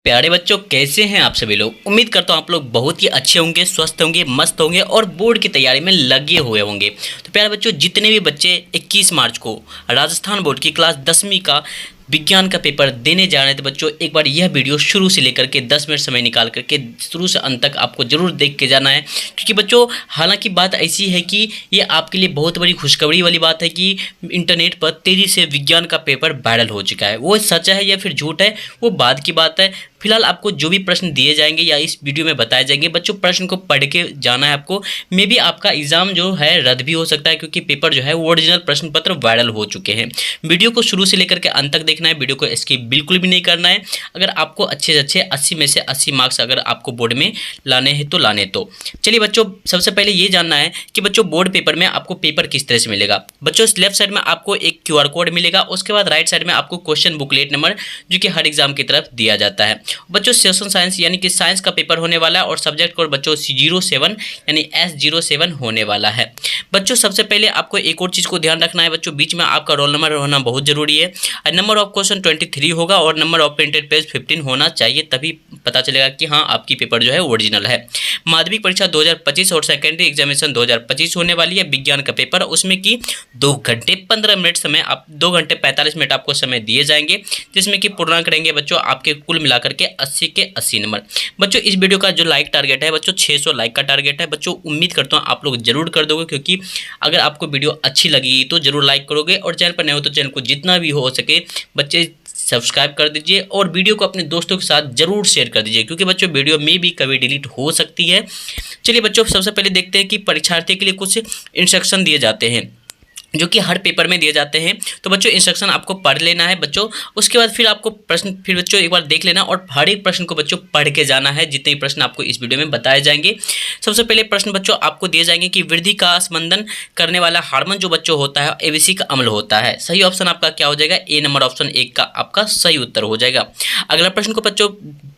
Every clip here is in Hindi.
प्यारे बच्चों, कैसे हैं आप सभी लोग। उम्मीद करता हूँ आप लोग बहुत ही अच्छे होंगे, स्वस्थ होंगे, मस्त होंगे और बोर्ड की तैयारी में लगे हुए होंगे। तो प्यारे बच्चों, जितने भी बच्चे 21 मार्च को राजस्थान बोर्ड की क्लास 10वीं का विज्ञान का पेपर देने जा रहे हैं, तो बच्चों एक बार यह वीडियो शुरू से लेकर के 10 मिनट समय निकाल करके शुरू से अंत तक आपको जरूर देख के जाना है। क्योंकि बच्चों, हालांकि बात ऐसी है कि ये आपके लिए बहुत बड़ी खुशखबरी वाली बात है कि इंटरनेट पर तेज़ी से विज्ञान का पेपर वायरल हो चुका है। वो सच है या फिर झूठ है, वो बाद की बात है। फिलहाल आपको जो भी प्रश्न दिए जाएंगे या इस वीडियो में बताए जाएंगे, बच्चों प्रश्न को पढ़ के जाना है आपको। मे बी आपका एग्जाम जो है रद्द भी हो सकता है, क्योंकि पेपर जो है वो ओरिजिनल प्रश्न पत्र वायरल हो चुके हैं। वीडियो को शुरू से लेकर के अंत तक देखना है, वीडियो को स्किप बिल्कुल भी नहीं करना है। अगर आपको अच्छे से अच्छे 80 में से 80 मार्क्स अगर आपको बोर्ड में लाने हैं तो लाने। तो चलिए बच्चों, सबसे पहले ये जानना है कि बच्चों बोर्ड पेपर में आपको पेपर किस तरह से मिलेगा। बच्चों लेफ्ट साइड में आपको एक QR कोड मिलेगा, उसके बाद राइट साइड में आपको क्वेश्चन बुकलेट नंबर, जो कि हर एग्जाम की तरफ दिया जाता है। बच्चों सोशल साइंस यानी कि साइंस का पेपर होने वाला है और सब्जेक्ट कोड बच्चों 07 यानी S07 होने वाला है। बच्चों सबसे पहले आपको एक और चीज़ को ध्यान रखना है बच्चों, बीच में आपका रोल नंबर होना बहुत जरूरी है। नंबर ऑफ क्वेश्चन 23 होगा और नंबर ऑफ प्रिंटेड पेज 15 होना चाहिए, तभी पता चलेगा कि हाँ आपकी पेपर जो है ओरिजिनल है। माध्यमिक परीक्षा 2025 और सेकेंडरी एग्जामिनेशन 2025 होने वाली है विज्ञान का पेपर, उसमें कि 2 घंटे 15 मिनट समय, आप 2 घंटे 45 मिनट आपको समय दिए जाएंगे, जिसमें कि पूर्णांक रहेंगे बच्चों आपके कुल मिलाकर के 80 के 80 नंबर। बच्चों इस वीडियो का जो लाइक टारगेट है बच्चों 600 लाइक का टारगेट है। बच्चों उम्मीद करता हूँ आप लोग जरूर कर दोगे, क्योंकि अगर आपको वीडियो अच्छी लगी तो जरूर लाइक करोगे, और चैनल पर नए हो तो चैनल को जितना भी हो सके बच्चे सब्सक्राइब कर दीजिए और वीडियो को अपने दोस्तों के साथ जरूर शेयर कर दीजिए, क्योंकि बच्चों वीडियो में भी कभी डिलीट हो सकती है। चलिए बच्चों, सबसे पहले देखते हैं कि परीक्षार्थी के लिए कुछ इंस्ट्रक्शन दिए जाते हैं जो कि हर पेपर में दिए जाते हैं। तो बच्चों इंस्ट्रक्शन आपको पढ़ लेना है बच्चों, उसके बाद फिर आपको प्रश्न फिर बच्चों एक बार देख लेना और हर एक प्रश्न को बच्चों पढ़ के जाना है, जितने प्रश्न आपको इस वीडियो में बताए जाएंगे। सबसे पहले प्रश्न बच्चों आपको दिए जाएंगे कि वृद्धि का स्पंदन करने वाला हार्मोन जो बच्चों होता है ABC का अम्ल होता है। सही ऑप्शन आपका क्या हो जाएगा, A नंबर ऑप्शन 1 का आपका सही उत्तर हो जाएगा। अगला प्रश्न को बच्चों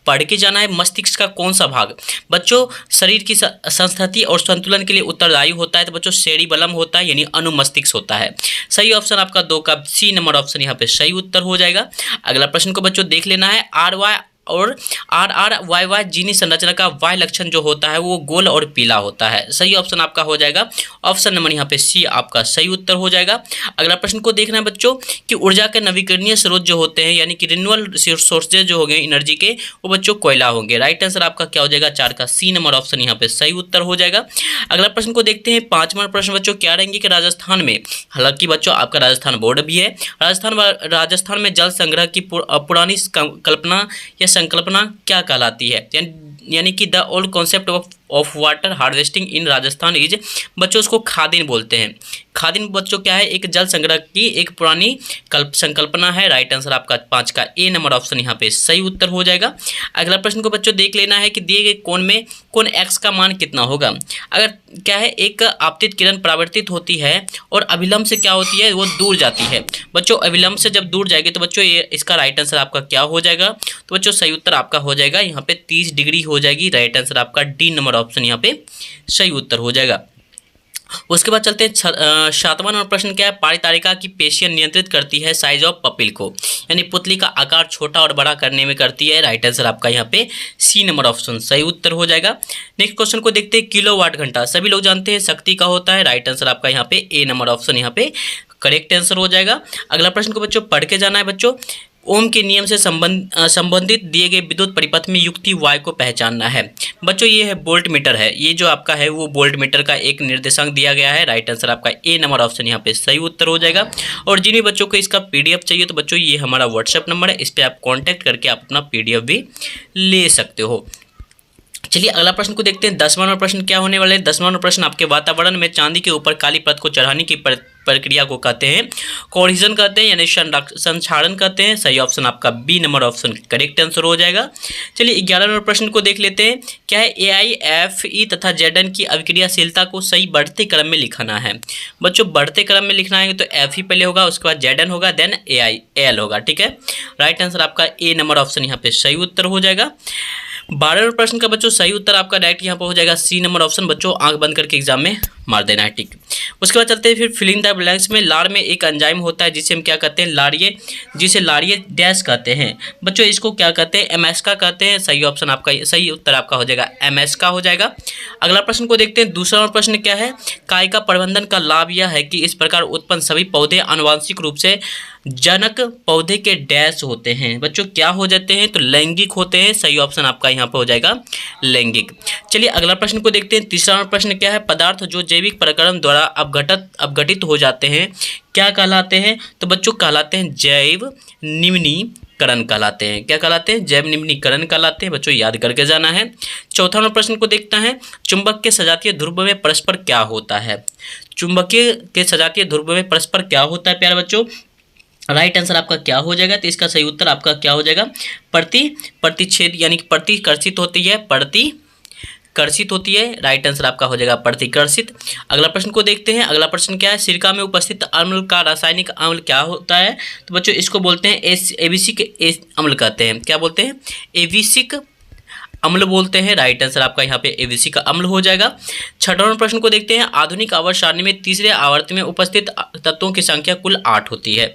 पढ़ के जाना है, मस्तिष्क का कौन सा भाग बच्चों शरीर की संस्थिति और संतुलन के लिए उत्तरदायी होता है। तो बच्चों सेरिबलम होता है, यानी अनुमस्तिष्क होता है। सही ऑप्शन आपका 2 का C नंबर ऑप्शन यहाँ पे सही उत्तर हो जाएगा। अगला प्रश्न को बच्चों देख लेना है, RY और RRYY जीनी संरचना का Y लक्षण जो होता है वो गोल और पीला होता है। सही ऑप्शन आपका हो जाएगा ऑप्शन नंबर यहाँ पे C आपका सही उत्तर हो जाएगा। अगला प्रश्न को देखना है बच्चों कि ऊर्जा के नवीकरणीय स्रोत जो होते हैं, यानी कि रिन्यूअल सोर्सेज जो हो गए एनर्जी के, वो बच्चों कोयला होंगे। राइट आंसर आपका क्या हो जाएगा, 4 का C नंबर ऑप्शन यहाँ पे सही उत्तर हो जाएगा। अगला प्रश्न को देखते हैं, 5वां प्रश्न बच्चों क्या रहेंगे कि राजस्थान में, हालांकि बच्चों आपका राजस्थान बोर्ड भी है, राजस्थान में जल संग्रह की पुरानी कल्पना या संकल्पना क्या कहलाती है, यानी कि the old concept of water harvesting in Rajasthan is, बच्चों उसको खादिन बोलते हैं। खादिन बच्चों क्या है, एक जल संग्रह की एक पुरानी संकल्पना है। राइट आंसर आपका 5 का A नंबर ऑप्शन यहाँ पे सही उत्तर हो जाएगा। अगला प्रश्न को बच्चों देख लेना है कि दिए गए कोण में कोण X का मान कितना होगा। अगर क्या है, एक आपतित किरण परावर्तित होती है और अभिलंब से क्या होती है, वो दूर जाती है। बच्चों अभिलंब से जब दूर जाएगी तो बच्चों ये इसका राइट आंसर आपका क्या हो जाएगा, तो बच्चों सही उत्तर आपका हो जाएगा यहाँ पे 30 डिग्री हो जाएगी। राइट आंसर आपका D नंबर ऑप्शन यहाँ पे सही उत्तर हो जाएगा। उसके बाद चलते हैं 7वां नंबर प्रश्न क्या है, पारितारिका की पेशियां नियंत्रित करती है साइज ऑफ पपिल को, यानी पुतली का आकार छोटा और बड़ा करने में करती है। राइट आंसर आपका यहाँ पे C नंबर ऑप्शन सही उत्तर हो जाएगा। नेक्स्ट क्वेश्चन को देखते हैं, किलोवाट घंटा सभी लोग जानते हैं शक्ति का होता है। राइट आंसर आपका यहाँ पे A नंबर ऑप्शन यहाँ पे करेक्ट आंसर हो जाएगा। अगला प्रश्न को बच्चों पढ़ के जाना है बच्चों, ओम के नियम से संबंधित दिए गए विद्युत परिपथ में युक्ति Y को पहचानना है। बच्चों ये है वोल्ट मीटर है, ये जो आपका है वो वोल्ट मीटर का एक निर्देशांक दिया गया है। राइट आंसर आपका A नंबर ऑप्शन यहाँ पे सही उत्तर हो जाएगा। और जिन भी बच्चों को इसका PDF चाहिए तो बच्चों ये हमारा व्हाट्सएप नंबर है, इस पर आप कॉन्टैक्ट करके आप अपना PDF भी ले सकते हो। चलिए अगला प्रश्न को देखते हैं, 10वां नंबर प्रश्न क्या होने वाले हैं। 10वां नंबर प्रश्न आपके वातावरण में चांदी के ऊपर काली परत को चढ़ाने की प्रक्रिया को कहते हैं कोरिजन कहते हैं, यानी संक्षारण कहते हैं। सही ऑप्शन आपका B number option correct answer हो जाएगा। चलिए 11वें नंबर प्रश्न को देख लेते हैं, क्या है AIFE तथा ZN की अभिक्रियाशीलता को सही बढ़ते क्रम में लिखना है। बच्चों बढ़ते क्रम में लिखना है तो FE पहले होगा, उसके बाद ZN होगा, देन AL होगा। ठीक है, राइट आंसर आपका A नंबर ऑप्शन यहाँ पे सही उत्तर हो जाएगा। 12वें प्रश्न का बच्चों सही उत्तर आपका डायरेक्ट यहाँ पर हो जाएगा C नंबर ऑप्शन। बच्चों आंख बंद करके एग्जाम में मार देना है, ठीक। उसके बाद चलते हैं फिर फिलिंग द ब्लैंक्स में। लार में एक एंजाइम होता है जिसे हम क्या कहते हैं, लारिये, जिसे लारिये डैश कहते हैं बच्चों। इसको क्या कहते हैं, एमएसका कहते हैं। सही ऑप्शन आपका, सही उत्तर आपका हो जाएगा एमएसका हो जाएगा। अगला प्रश्न को देखते हैं। दूसरा प्रश्न क्या है, कायिका प्रबंधन का लाभ यह है कि इस प्रकार उत्पन्न सभी पौधे आनुवांशिक रूप से जनक पौधे के डैश होते हैं बच्चों, क्या हो जाते हैं, तो लैंगिक होते हैं। सही ऑप्शन आपका यहाँ पे हो जाएगा लैंगिक। चलिए अगला प्रश्न को देखते हैं। तीसरा प्रश्न क्या है, पदार्थ जो जैविक प्रकरण द्वारा अपघटित हो जाते हैं क्या कहलाते हैं, तो बच्चों कहलाते हैं जैव निम्नीकरण कहलाते हैं। क्या कहलाते हैं, जैव निम्नीकरण कहलाते हैं बच्चों, याद करके जाना है। चौथा नंबर प्रश्न को देखते हैं। चुंबक के सजातीय ध्रुव में परस्पर क्या होता है, चुंबकीय के सजातीय ध्रुव में परस्पर क्या होता है प्यारे बच्चों। राइट आंसर आपका क्या हो जाएगा, तो इसका सही उत्तर आपका क्या हो जाएगा, प्रतिच्छेद यानी कि प्रतिकर्षित होती है, प्रतिकर्षित होती है। राइट आंसर आपका हो जाएगा प्रतिकर्षित। अगला प्रश्न को देखते हैं। अगला प्रश्न क्या है, सिरका में उपस्थित अम्ल का रासायनिक अम्ल क्या होता है, तो बच्चों इसको बोलते हैं एविसिक अम्ल कहते हैं। क्या बोलते हैं, एविसिक अम्ल बोलते हैं। राइट आंसर आपका यहाँ पे एविसिक अम्ल हो जाएगा। छठवां नंबर प्रश्न को देखते हैं। आधुनिक आवर्त सारणी में तीसरे आवर्त में उपस्थित तत्वों की संख्या कुल 8 होती है।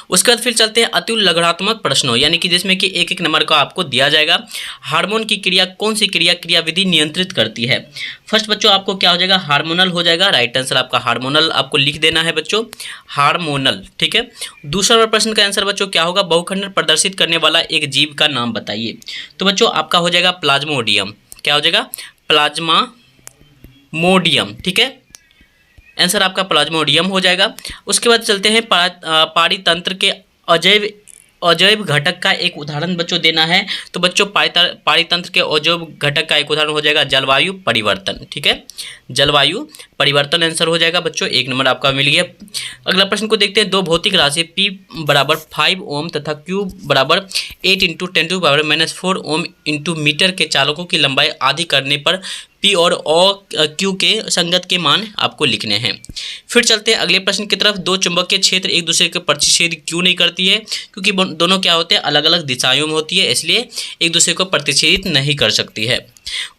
उसके बाद फिर चलते हैं अतिलघनात्मक प्रश्नों, यानी कि जिसमें कि एक एक नंबर का आपको दिया जाएगा। हार्मोन की क्रिया कौन सी क्रियाविधि नियंत्रित करती है। फर्स्ट बच्चों आपको क्या हो जाएगा, हार्मोनल हो जाएगा। राइट आंसर आपका हार्मोनल आपको लिख देना है बच्चों, हार्मोनल, ठीक है। दूसरा नंबर प्रश्न का आंसर बच्चों क्या होगा, बहुखंडन प्रदर्शित करने वाला एक जीव का नाम बताइए, तो बच्चों आपका हो जाएगा प्लाज्मोडियम। क्या हो जाएगा, प्लाज्मामोडियम, ठीक है। आंसर आपका प्लाज्मोडियम हो जाएगा। उसके बाद चलते हैं पारितंत्र के अजैव घटक का एक उदाहरण बच्चों देना है, तो बच्चों पारितंत्र के अजैव घटक का एक उदाहरण हो जाएगा जलवायु परिवर्तन, ठीक है। जलवायु परिवर्तन आंसर हो जाएगा बच्चों, एक नंबर आपका मिल गया। अगला प्रश्न को देखते हैं। दो भौतिक राशि P बराबर 5 ओम तथा Q बराबर 8 × 10⁻⁴ ओम इंटू मीटर के चालकों की लंबाई आधी करने पर P और Q के संगत के मान आपको लिखने हैं। फिर चलते हैं अगले प्रश्न की तरफ। दो चुंबकीय क्षेत्र एक दूसरे के प्रतिच्छेद क्यों नहीं करती है, क्योंकि दोनों क्या होते हैं, अलग अलग दिशाओं में होती है, इसलिए एक दूसरे को प्रतिच्छेदित नहीं कर सकती है।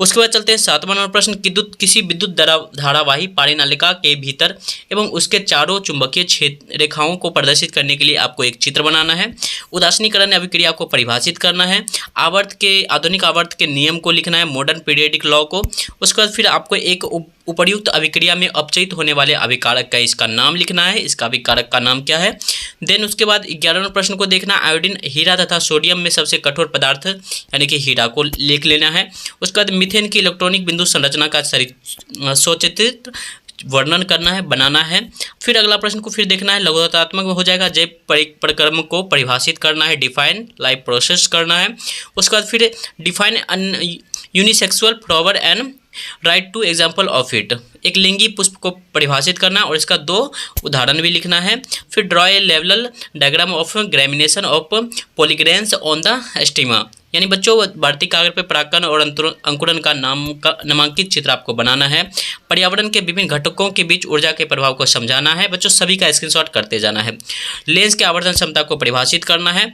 उसके बाद चलते हैं 7वां नंबर प्रश्न। किसी विद्युत धारावाही पारिनालिका के भीतर एवं उसके चारों चुंबकीय क्षेत्र रेखाओं को प्रदर्शित करने के लिए आपको एक चित्र बनाना है। उदासीनीकरण अभिक्रिया को परिभाषित करना है। आधुनिक आवर्त के नियम को लिखना है, मॉडर्न पीरियडिक लॉ को। उसके बाद फिर आपको एक उपर्युक्त अभिक्रिया में अपचयित होने वाले अभिकारक का इसका नाम लिखना है, इसका अभिकारक का नाम क्या है। देन उसके बाद 11वें प्रश्न को देखना। आयोडीन, हीरा तथा सोडियम में सबसे कठोर पदार्थ यानी कि हीरा को लिख लेना है। उसके बाद मीथेन की इलेक्ट्रॉनिक बिंदु संरचना का सचित्र वर्णन करना है, बनाना है। फिर अगला प्रश्न को फिर देखना है, लघुतात्मक में हो जाएगा। जैव प्रक्रम को परिभाषित करना है, डिफाइन लाइफ प्रोसेस करना है। उसके बाद फिर define unisexual flower and write to example of it, एक लिंगी पुष्प को परिभाषित करना और इसका 2 उदाहरण भी लिखना है। फिर draw a level diagram of germination of pollen grains on the stigma, यानी बच्चों बढ़ती कागज पर परागकण और अंकुरन का नामांकित चित्र आपको बनाना है। पर्यावरण के विभिन्न घटकों के बीच ऊर्जा के प्रभाव को समझाना है बच्चों, सभी का स्क्रीनशॉट करते जाना है। लेंस के आवर्धन क्षमता को परिभाषित करना है,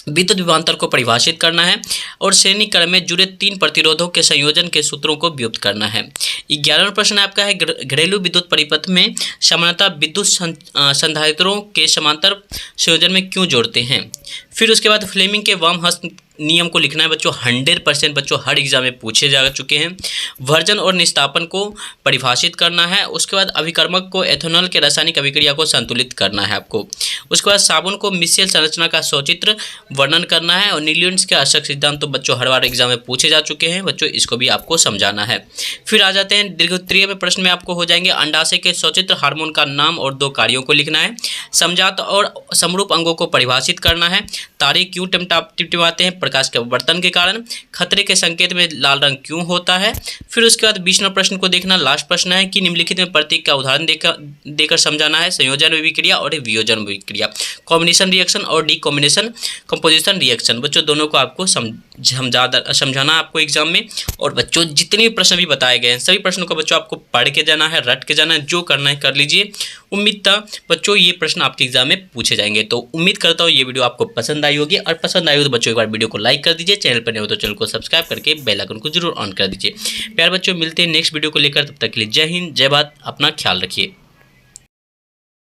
विद्युत विभवांतर को परिभाषित करना है और श्रेणी क्रम में जुड़े 3 प्रतिरोधों के संयोजन के सूत्रों को व्युक्त करना है। 11वां प्रश्न आपका है, घरेलू विद्युत परिपथ में समानता विद्युत संधारित्रों के समांतर संयोजन में क्यों जोड़ते हैं। फिर उसके बाद फ्लेमिंग के वाम हस्त नियम को लिखना है बच्चों, 100% बच्चों हर एग्जाम में पूछे जा चुके हैं। वर्जन और निस्तापन को परिभाषित करना है। उसके बाद अभिकर्मक को एथेनॉल के रासायनिक अभिक्रिया को संतुलित करना है आपको। उसके बाद साबुन को मिश्रित संरचना का सचित्र वर्णन करना है और न्यूटन्स के आश्रय सिद्धांत तो बच्चों हर बार एग्जाम में पूछे जा चुके हैं बच्चों, इसको भी आपको समझाना है। फिर आ जाते हैं दीर्घोत्तरीय में प्रश्न में आपको हो जाएंगे, अंडाशय के सचित्र हार्मोन का नाम और 2 कार्यों को लिखना है। समजात और समरूप अंगों को परिभाषित करना है। तारे क्यों टिमटिमाते हैं, प्रकाश के अपवर्तन के कारण। खतरे के संकेत में लाल रंग क्यों होता है। फिर उसके बाद 20वें प्रश्न को देखना, लास्ट प्रश्न है कि निम्नलिखित में प्रतीक का उदाहरण देकर समझाना है। संयोजन अभिक्रिया और वियोजन अभिक्रिया, कॉम्बिनेशन रिएक्शन और डीकॉम्बिनेशन कंपोजिशन रिएक्शन, बच्चों दोनों को आपको समझाना आपको एग्जाम में। और बच्चों जितने भी प्रश्न भी बताए गए हैं सभी प्रश्नों का बच्चों आपको पढ़ के जाना है, रट के जाना है, जो करना है कर लीजिए। उम्मीद था बच्चों ये प्रश्न आपके एग्जाम में पूछे जाएंगे। तो उम्मीद करता हूँ ये वीडियो आपको पसंद आई होगी, और पसंद आई हो तो बच्चों एक बार वीडियो को लाइक कर दीजिए, चैनल पर नहीं हो तो चैनल को सब्सक्राइब करके बेल आइकन को जरूर ऑन कर दीजिए। प्यारे बच्चों मिलते हैं नेक्स्ट वीडियो को लेकर, तब तक के लिए जय हिंद, जय भारत, अपना ख्याल रखिए।